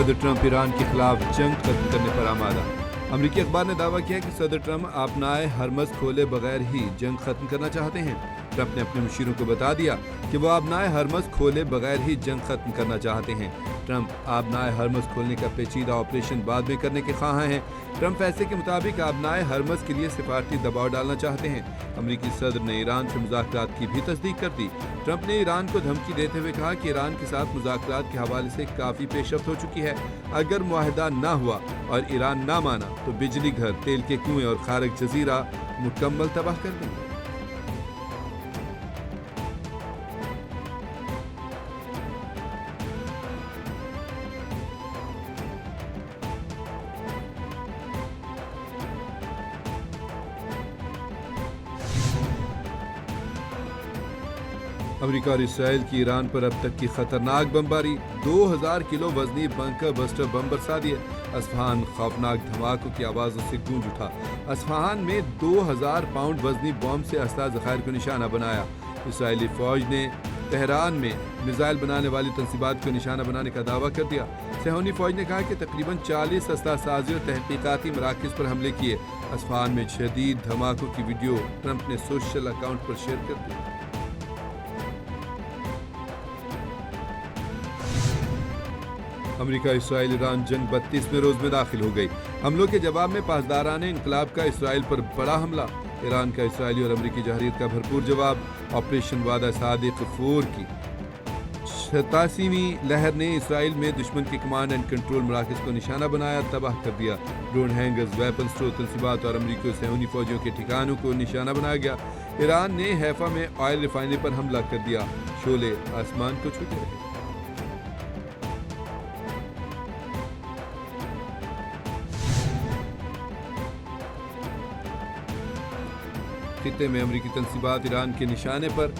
सदर Trump Iran के खिलाफ जंग खत्म करने पर आमादा। अमरीकी अखबार ने दावा किया कि सदर ट्रंप आपनाए हरमज खोले बगैर ही जंग खत्म करना चाहते हैं। ट्रंप ने अपने मुशीरों को बता दिया कि वो आपनाए हरमज खोले बगैर ही जंग खत्म करना चाहते हैं। ट्रंप आबनाए हरमज खोलने का पेचीदा ऑपरेशन बाद में करने के ख्वाहां हैं। ट्रंप फैसले के मुताबिक आबनाए हरमज के लिए सिफारती दबाव डालना चाहते हैं। अमरीकी सदर ने ईरान से मुज़ाकरात की भी तस्दीक कर दी। ट्रंप ने ईरान को धमकी देते हुए कहा कि ईरान के साथ मुज़ाकरात के हवाले से काफ़ी पेशरफ्त हो चुकी है। अगर मुआहदा ना हुआ और ईरान ना माना तो बिजली घर, तेल के कुएं और खारक जजीरा मुकम्मल तबाह कर देंगे। अमेरिका और इसराइल की ईरान पर अब तक की खतरनाक बमबारी। 2000 किलो वजनी बंकर बस्टर बम बरसा दिए। अस्फहान खौफनाक धमाकों की आवाज़ों से गूंज उठा। अस्फहान में 2000 पाउंड वजनी बम से असला ज़खायर को निशाना बनाया। इसराइली फौज ने तेहरान में मिसाइल बनाने वाली तंसीबात को निशाना बनाने का दावा कर दिया। सेहूनी फौज ने कहा कि तकरीबन 40 असला साजी और तहकीकाती मराकज़ पर हमले किए। अस्फहान में शदीद धमाकों की वीडियो ट्रंप ने सोशल अकाउंट पर शेयर कर दी। अमेरिका इसराइल ईरान जंग 32वें रोज में दाखिल हो गई। हमलों के जवाब में पासदाराने इनकलाब का इसराइल पर बड़ा हमला। ईरान का इसराइली और अमरीकी जहरीत का भरपूर जवाब। ऑपरेशन वादा सादिक 4 की 87वीं लहर ने इसराइल में दुश्मन के कमांड एंड कंट्रोल मराकज़ को निशाना बनाया, तबाह कर दिया। ड्रोन हैंगर्स, वेपन स्टोर, तंसीबात और अमरीकी सेहूनी फौजियों के ठिकानों को निशाना बनाया गया। ईरान ने हैफा में ऑयल रिफाइनरी पर हमला कर दिया। शोले आसमान को छूते रहे। खित्ते में अमरीकी तंसीबात ईरान के निशाने पर।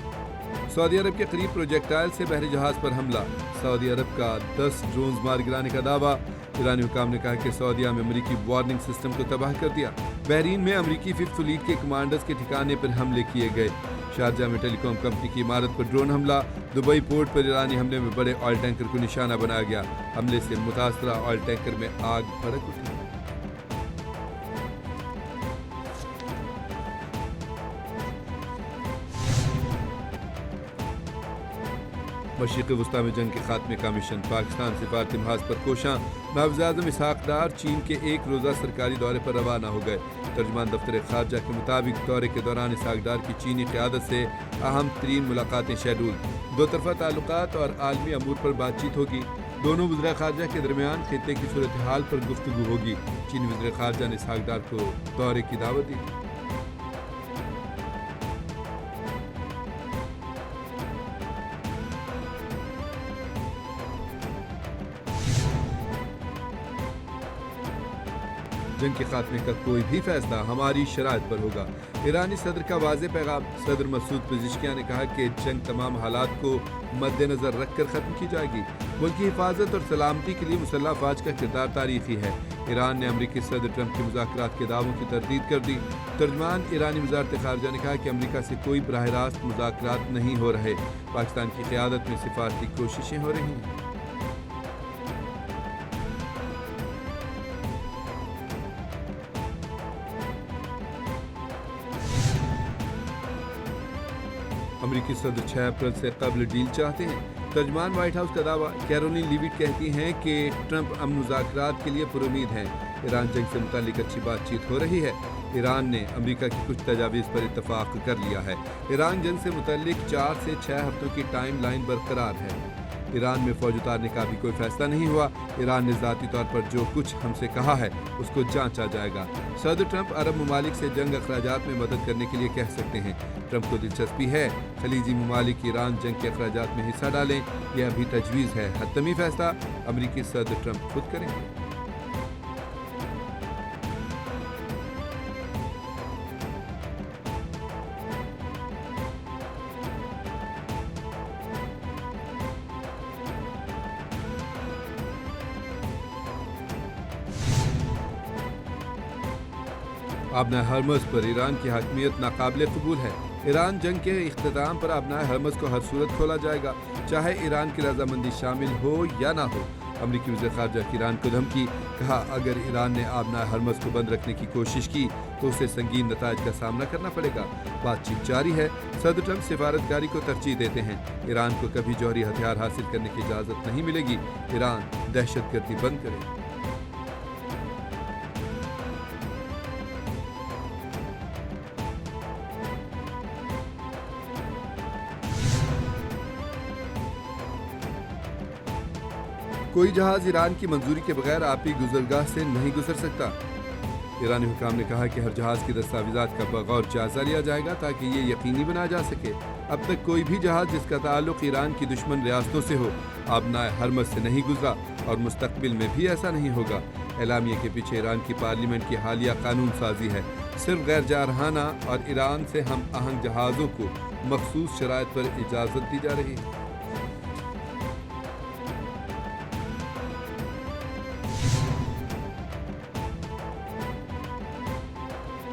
सऊदी अरब के करीब प्रोजेक्टाइल से बहरी जहाज पर हमला। सऊदी अरब का 10 ड्रोन्स मार गिराने का दावा। ईरानी हुकाम ने कहा कि सऊदीया में अमरीकी वार्निंग सिस्टम को तबाह कर दिया। बहरीन में अमरीकी 5th फ्लीट के कमांडर्स के ठिकाने पर हमले किए गए। शारजा में टेलीकॉम कंपनी की इमारत पर ड्रोन हमला। दुबई पोर्ट पर ईरानी हमले में बड़े ऑयल टैंकर को निशाना बनाया गया। हमले से मुतासरा ऑयल टैंकर में आग भड़क उठी। मशरिक़ वस्ता में जंग के खात्मे का मिशन। पाकिस्तान सिफारती महाज पर कोशां। नावज़-ए-आज़म इसहाक डार चीन के एक रोज़ा सरकारी दौरे पर रवाना हो गए। तर्जुमान दफ्तर खारजा के मुताबिक दौरे के दौरान इसहाक डार की चीनी क़यादत से अहम तरीन मुलाकातें शेड्यूल। दो तरफ़ा ताल्लुकात और आलमी अमूर पर बातचीत होगी। दोनों वज़ीर खारजा के दरमियान खित्ते की सूरत हाल पर गुफ्तगू होगी। चीनी वज़ीर खारजा ने इसहाक डार को दौरे की दावत दी। जंग के खात्मे का कोई भी फैसला हमारी शराइत पर होगा। ईरानी सदर का वाज़ेह पैगाम। सदर मसूद पेज़ेश्कियान ने कहा कि जंग तमाम हालात को मद्देनजर रखकर ख़त्म की जाएगी। मुल्क की हिफाजत और सलामती के लिए मुसल्लह अफ़वाज का किरदार तारीख़ी है। ईरान ने अमरीकी सदर ट्रंप के मुज़ाकरात के दावों की तरदीद कर दी। तर्जुमान ईरानी वज़ारत ख़ारजा ने कहा कि अमरीका से कोई बराह रास्त मुज़ाकरात नहीं हो रहे। पाकिस्तान की क़यादत में सिफारती कोशिशें हो रही हैं। अमरीकी सदर 6 अप्रैल से कबल डील चाहते हैं। तर्जुमान व्हाइट हाउस का दावा। कैरोलिन लीविट कहती हैं कि ट्रंप अमन मुज़ाकरात के लिए पुरुमीद हैं। ईरान जंग से मुताल्लिक अच्छी बातचीत हो रही है। ईरान ने अमरीका की कुछ तजावीज़ पर इत्तफाक कर लिया है। ईरान जंग से मुताल्लिक 4 से 6 हफ्तों की टाइम लाइन बरकरार है। ईरान में फौज उतारने का भी कोई फैसला नहीं हुआ। ईरान ने ज़ाती तौर पर जो कुछ हमसे कहा है उसको जांचा जाएगा। सदर ट्रंप अरब ममालिक से जंग अखराजात में मदद करने के लिए कह सकते हैं। ट्रंप को दिलचस्पी है खलीजी ममालिक ईरान जंग के अखराजात में हिस्सा डालें। यह अभी तजवीज़ है। हतमी फैसला अमरीकी सदर ट्रंप खुद करेंगे। आबना हरमज पर ईरान की हाकमियत नाकाबिले कबूल है। ईरान जंग के इख्तिताम पर आबना हरमज को हर सूरत खोला जाएगा, चाहे ईरान की रजामंदी शामिल हो या ना हो। امریکی وزیر خارجہ کی ایران کو دھمکی، کہا اگر ایران نے آبنائے ہرمز کو بند رکھنے کی کوشش کی تو اسے سنگین نتائج کا سامنا کرنا پڑے گا۔ بات چیت جاری ہے، صدر ٹرمپ سفارتکاری کو ترجیح دیتے ہیں، ایران کو کبھی جوہری ہتھیار حاصل کرنے کی اجازت نہیں ملے گی، ایران دہشت گردی بند کرے۔ کوئی جہاز ایران کی منظوری کے بغیر آبی گزرگاہ سے نہیں گزر سکتا۔ ایرانی حکام نے کہا کہ ہر جہاز کی دستاویزات کا بغور جائزہ لیا جائے گا تاکہ یہ یقینی بنایا جا سکے اب تک کوئی بھی جہاز جس کا تعلق ایران کی دشمن ریاستوں سے ہو آبنائے ہرمز سے نہیں گزرا اور مستقبل میں بھی ایسا نہیں ہوگا۔ اعلامیے کے پیچھے ایران کی پارلیمنٹ کی حالیہ قانون سازی ہے، صرف غیر جارحانہ اور ایران سے ہم آہنگ جہازوں کو مخصوص شرائط پر اجازت دی جا رہی ہے۔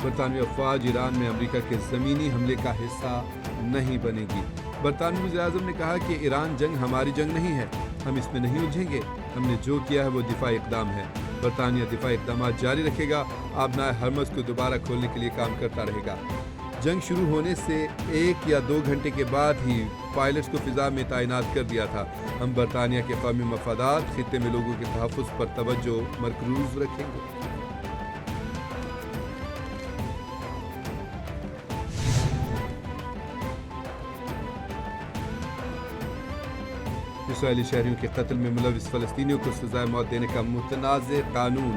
برطانوی افواج ایران میں امریکہ کے زمینی حملے کا حصہ نہیں بنے گی۔ برطانوی وزیر اعظم نے کہا کہ ایران جنگ ہماری جنگ نہیں ہے، ہم اس میں نہیں الجھیں گے، ہم نے جو کیا ہے وہ دفاعی اقدام ہے۔ برطانیہ دفاعی اقدامات جاری رکھے گا، آبنائے ہرمز کو دوبارہ کھولنے کے لیے کام کرتا رہے گا۔ جنگ شروع ہونے سے 1 یا 2 گھنٹے کے بعد ہی پائلٹس کو فضا میں تعینات کر دیا تھا۔ ہم برطانیہ کے قومی مفادات، خطے میں لوگوں کے تحفظ پر توجہ مرکوز رکھیں گے۔ اسرائیلی شہریوں کے قتل میں ملوث فلسطینیوں کو سزائے موت دینے کا متنازع قانون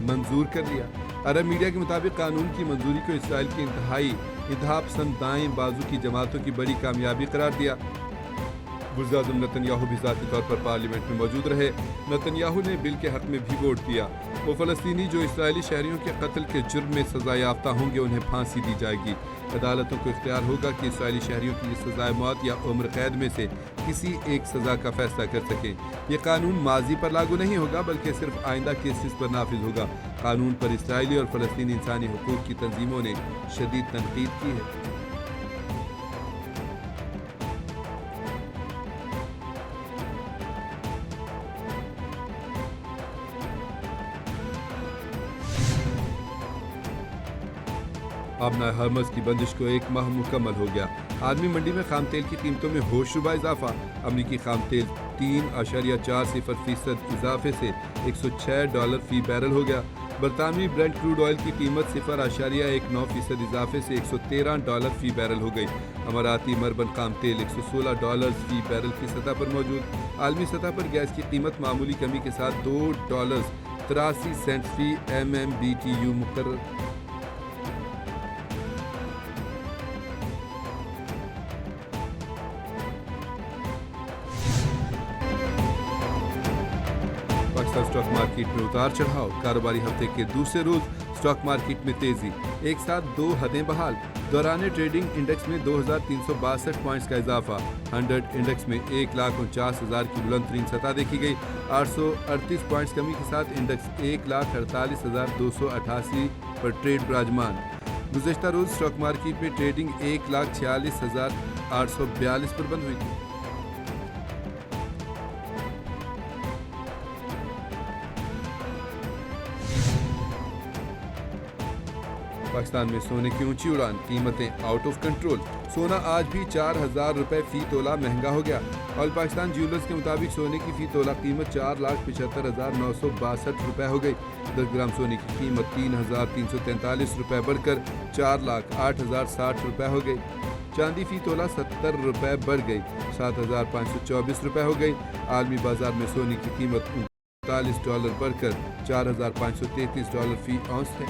منظور کر لیا۔ عرب میڈیا کے مطابق قانون کی منظوری کو اسرائیل کی انتہائی انتہا پسند دائیں بازو کی جماعتوں کی بڑی کامیابی قرار دیا۔ وزیر اعظم نتن یاہو بھی ذاتی طور پر پارلیمنٹ میں موجود رہے۔ نتن یاہو نے بل کے حق میں بھی ووٹ دیا۔ وہ فلسطینی جو اسرائیلی شہریوں کے قتل کے جرم میں سزا یافتہ ہوں گے انہیں پھانسی دی جائے گی۔ عدالتوں کو اختیار ہوگا کہ اسرائیلی شہریوں کی سزائے موت یا عمر قید میں سے کسی ایک سزا کا فیصلہ کر سکیں۔ یہ قانون ماضی پر لاگو نہیں ہوگا بلکہ صرف آئندہ کیسز پر نافذ ہوگا۔ قانون پر اسرائیلی اور فلسطینی انسانی حقوق کی تنظیموں نے شدید تنقید کی ہے۔ آبنائے ہرمز کی بندش کو 1 ماہ مکمل ہو گیا۔ عالمی منڈی میں خام تیل کی قیمتوں میں ہوش ربا اضافہ۔ امریکی خام تیل 3.40% اضافے سے $106 فی بیرل ہو گیا۔ برطانوی برنٹ کروڈ آئل کی قیمت 0.19% اضافے سے $113 فی بیرل ہو گئی۔ اماراتی مربن خام تیل $116 فی بیرل کی سطح پر موجود۔ عالمی سطح پر گیس کی قیمت معمولی کمی کے ساتھ $2.83 فی MMBTU مقرر۔ پاکستان اسٹاک مارکیٹ میں اتار چڑھاؤ، کاروباری ہفتے کے دوسرے روز اسٹاک مارکیٹ میں تیزی، ایک ساتھ 2 حدیں بحال۔ دوران ٹریڈنگ انڈیکس میں 2362 پوائنٹس کا اضافہ، 100 انڈیکس میں 1,49,000 کی بلند ترین سطح دیکھی گئی۔ 838 پوائنٹس کمی کے ساتھ انڈیکس 1,48,288 پر ٹریڈ براجمان۔ گزشتہ روز اسٹاک مارکیٹ میں ٹریڈنگ 1,46,842 پر بند ہوئی تھی۔ پاکستان میں سونے کی اونچی اڑان، قیمتیں آؤٹ آف کنٹرول۔ سونا آج بھی 4,000 روپے فی تولہ مہنگا ہو گیا۔ آل پاکستان جیولرز کے مطابق سونے کی فی تولہ قیمت 4,75,962 روپے ہو گئی۔ 10 گرام سونے کی قیمت 3,343 روپے بڑھ کر 4,08,060 روپے ہو گئی۔ چاندی فی تولہ 70 روپے بڑھ گئی، 7,524 روپے ہو گئی۔ عالمی بازار میں سونے کی قیمت $39 بڑھ کر $4,533 فی اونس ہے۔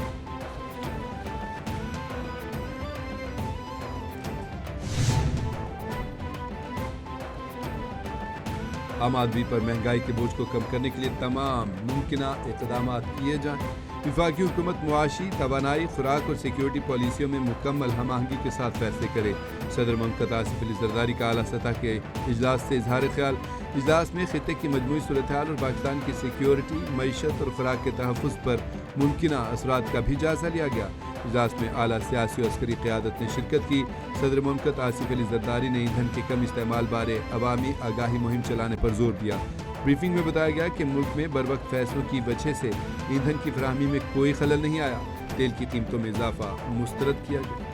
عام آدمی پر مہنگائی کے بوجھ کو کم کرنے کے لیے تمام ممکنہ اقدامات کیے جائیں۔ وفاقی حکومت معاشی، توانائی، خوراک اور سیکیورٹی پالیسیوں میں مکمل ہم آہنگی کے ساتھ فیصلے کرے۔ صدر مملکت آصف علی زرداری کا اعلیٰ سطح کے اجلاس سے اظہار خیال۔ اجلاس میں خطے کی مجموعی صورتحال اور پاکستان کی سیکیورٹی، معیشت اور خوراک کے تحفظ پر ممکنہ اثرات کا بھی جائزہ لیا گیا۔ اجلاس میں اعلیٰ سیاسی اور عسکری قیادت نے شرکت کی۔ صدر مملکت آصف علی زرداری نے ایندھن کے کم استعمال بارے عوامی آگاہی مہم چلانے پر زور دیا۔ ब्रीफिंग में बताया गया कि मुल्क में बरवक्त फैसलों की वजह से ईंधन की फराहमी में कोई खलल नहीं आया। तेल की कीमतों में इजाफा मुस्तरद किया गया।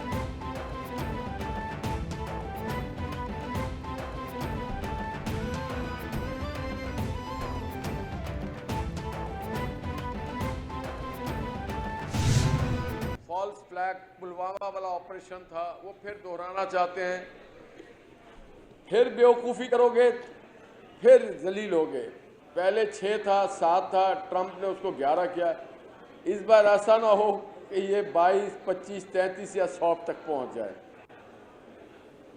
फॉल्स फ्लैग पुलवामा वाला ऑपरेशन था, वो फिर दोहराना चाहते हैं। फिर बेवकूफ़ी करोगे, फिर जलील होगे। पहले 6 था, 7 था, ट्रंप ने उसको 11 किया। इस बार ऐसा ना हो कि ये 22, 25, 33 या 100 तक पहुंच जाए।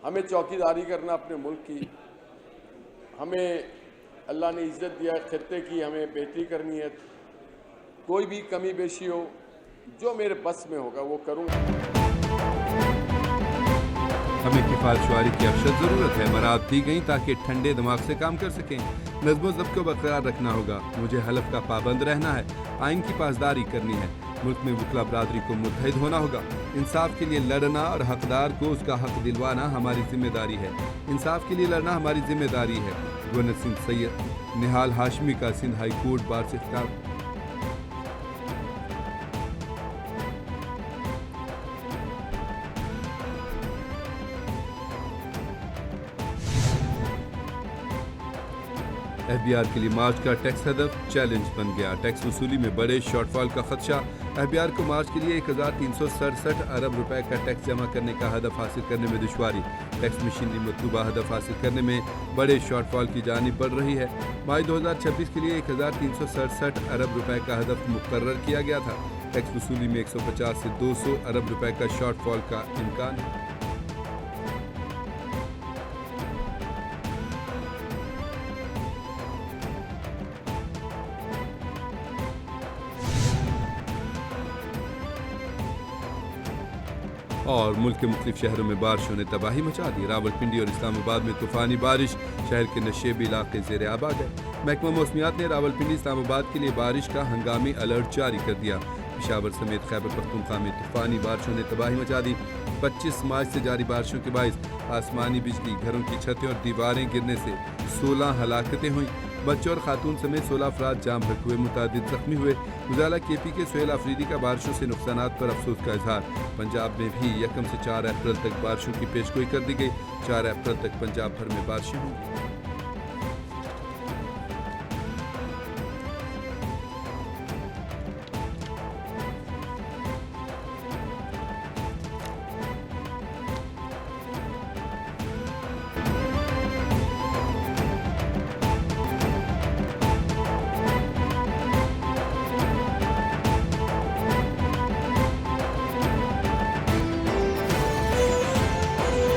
हमें चौकीदारी करना अपने मुल्क की, हमें अल्लाह ने इज्जत दिया है खित्ते की, हमें बेहतरी करनी है। कोई भी कमी बेशी हो, जो मेरे बस में होगा वो करूँगा। हमें किफ़ायत-शुमारी की अशद ज़रूरत है। मराहत दी गई ताकि ठंडे दिमाग से काम कर सकें। नज़्म-ओ-ज़ब्त को बरकरार रखना होगा। मुझे हलफ का पाबंद रहना है। आइन की पासदारी करनी है। मुल्क में वकला बरादरी को मुत्तहिद होना होगा। इंसाफ के लिए लड़ना और हकदार को उसका हक दिलवाना हमारी जिम्मेदारी है। इंसाफ के लिए लड़ना हमारी जिम्मेदारी है। गवर्नर सिंध सैयद निहाल हाशमी का सिंध हाई कोर्ट बार से खिताब। एफबीआर के लिए मार्च का टैक्स हदफ चैलेंज बन गया। टैक्स वसूली में बड़े शॉर्टफॉल का खदशा। एफबीआर को मार्च के लिए 1367 अरब रुपए का टैक्स जमा करने का हदफ हासिल करने में दुश्वारी। टैक्स मशीनरी मतलूबा हदफ हासिल करने में बड़े शॉर्टफॉल की जानिब बढ़ रही है। मार्च 2026 के लिए 1367 अरब रुपए का हदफ मुकर्रर किया गया था। टैक्स वसूली में 150 से 200 अरब रुपए का शॉर्टफॉल का इम्कान है। और मुल्क के मुख्तलिफ शहरों में बारिशों ने तबाही मचा दी। रावलपिंडी और इस्लामाबाद में तूफानी बारिश, शहर के नशेबी इलाके ज़ेर आब आ गए। महकमा मौसमियात ने रावलपिंडी इस्लामाबाद के लिए बारिश का हंगामी अलर्ट जारी कर दिया। पेशावर समेत खैबर पख्तूनख्वा में तूफानी बारिशों ने तबाही मचा दी। 25 मार्च से जारी बारिशों के बायस आसमानी बिजली, घरों की छतें और दीवारें गिरने से 16 हलाकतें हुई। बच्चों और खातून समेत 16 अफराद जाम भड़क हुए, मुतादिद जख्मी हुए। उजाला केपी के सुहेल आफरीदी का बारिशों से नुकसानात पर अफसोस का इजहार। पंजाब में भी 1 से 4 अप्रैल तक बारिशों की पेशगोई कर दी गई। 4 अप्रैल तक पंजाब भर में बारिशें होंगी।